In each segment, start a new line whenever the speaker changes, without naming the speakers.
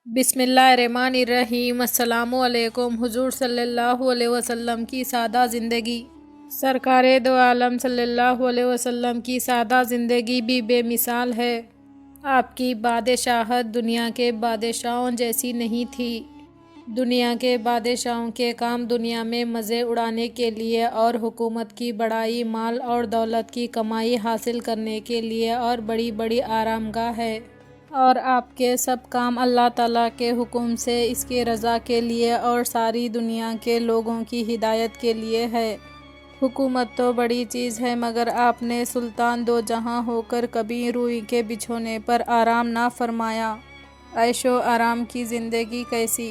बिस्मिल्लाहिर्रहमानिर्रहीम। अस्सलाम वालेकुम। हुजूर सल्लल्लाहु अलैहि वसल्लम की सादा ज़िंदगी। सरकारे दो आलम सल्लल्लाहु अलैहि वसल्लम की सादा ज़िंदगी भी बेमिसाल है। आपकी बादशाहत दुनिया के बादशाहों जैसी नहीं थी। दुनिया के बादशाहों के काम दुनिया में मज़े उड़ाने के लिए और हुकूमत की बड़ाई, माल और दौलत की कमाई हासिल करने के लिए और बड़ी बड़ी आरामगाह है। और आपके सब काम अल्लाह ताला के हुक्म से इसकी रज़ा के लिए और सारी दुनिया के लोगों की हिदायत के लिए है। हुकूमत तो बड़ी चीज़ है, मगर आपने सुल्तान दो जहां होकर कभी रूई के बिछोने पर आराम ना फरमाया। ऐशो आराम की ज़िंदगी कैसी।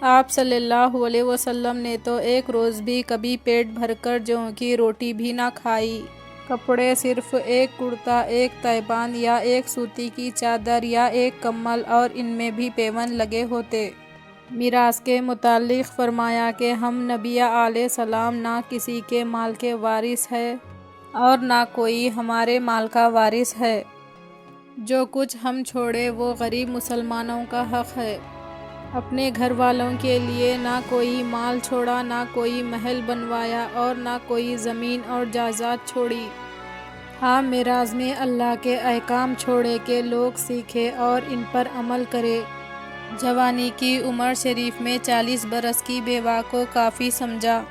आप सल्लल्लाहु अलैहि वसल्लम ने तो एक रोज़ भी कभी पेट भरकर जौ की रोटी भी ना खाई। कपड़े सिर्फ एक कुर्ता, एक तैबान या एक सूती की चादर या एक कम्बल, और इनमें भी पेवन लगे होते। मिरास के मुतालिक फरमाया कि हम नबी अलैहिस्सलाम ना किसी के माल के वारिस है और ना कोई हमारे माल का वारिस है। जो कुछ हम छोड़े वो गरीब मुसलमानों का हक है। अपने घर वालों के लिए ना कोई माल छोड़ा, ना कोई महल बनवाया और ना कोई ज़मीन और जायदाद छोड़ी। हाँ, मिराज में अल्लाह के अहकाम छोड़े के लोग सीखे और इन पर अमल करे। जवानी की उम्र शरीफ में 40 बरस की बेवा को काफ़ी समझा,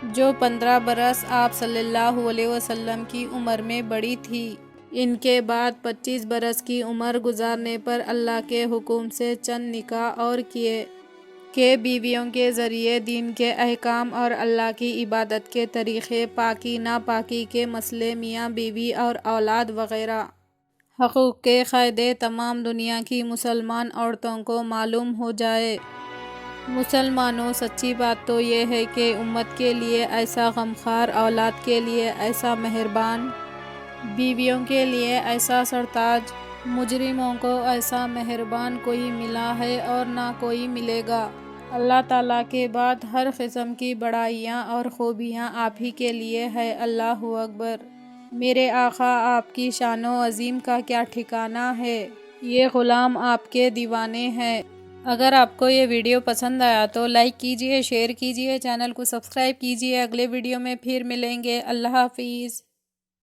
जो 15 बरस आप सल्लल्लाहु अलैहि वसल्लम की उम्र में बड़ी थी। इनके बाद 25 बरस की उम्र गुजारने पर अल्लाह के हुक्म से चंद निकाह और किए कि बीवियों के ज़रिए दीन के अहकाम और अल्लाह की इबादत के तरीक़े, पाकी नापाकी के मसले, मियाँ बीवी और औलाद वग़ैरह हक़ूक़ के क़ायदे तमाम दुनिया की मुसलमान औरतों को मालूम हो जाए। मुसलमानों, सच्ची बात तो ये है कि उम्मत के लिए ऐसा गमख़ार, औलाद के लिए ऐसा मेहरबान, बीवियों के लिए ऐसा सरताज, मुजरिमों को ऐसा मेहरबान कोई मिला है और ना कोई मिलेगा। अल्लाह ताला के बाद हर किस्म की बड़ाइयाँ और खूबियाँ आप ही के लिए है। अल्लाहु अकबर। मेरे आका आपकी शानो अज़ीम का क्या ठिकाना है। ये ग़ुलाम आपके दीवाने हैं। अगर आपको ये वीडियो पसंद आया तो लाइक कीजिए, शेयर कीजिए, चैनल को सब्सक्राइब कीजिए। अगले वीडियो में फिर मिलेंगे। अल्लाह हाफ़िज़।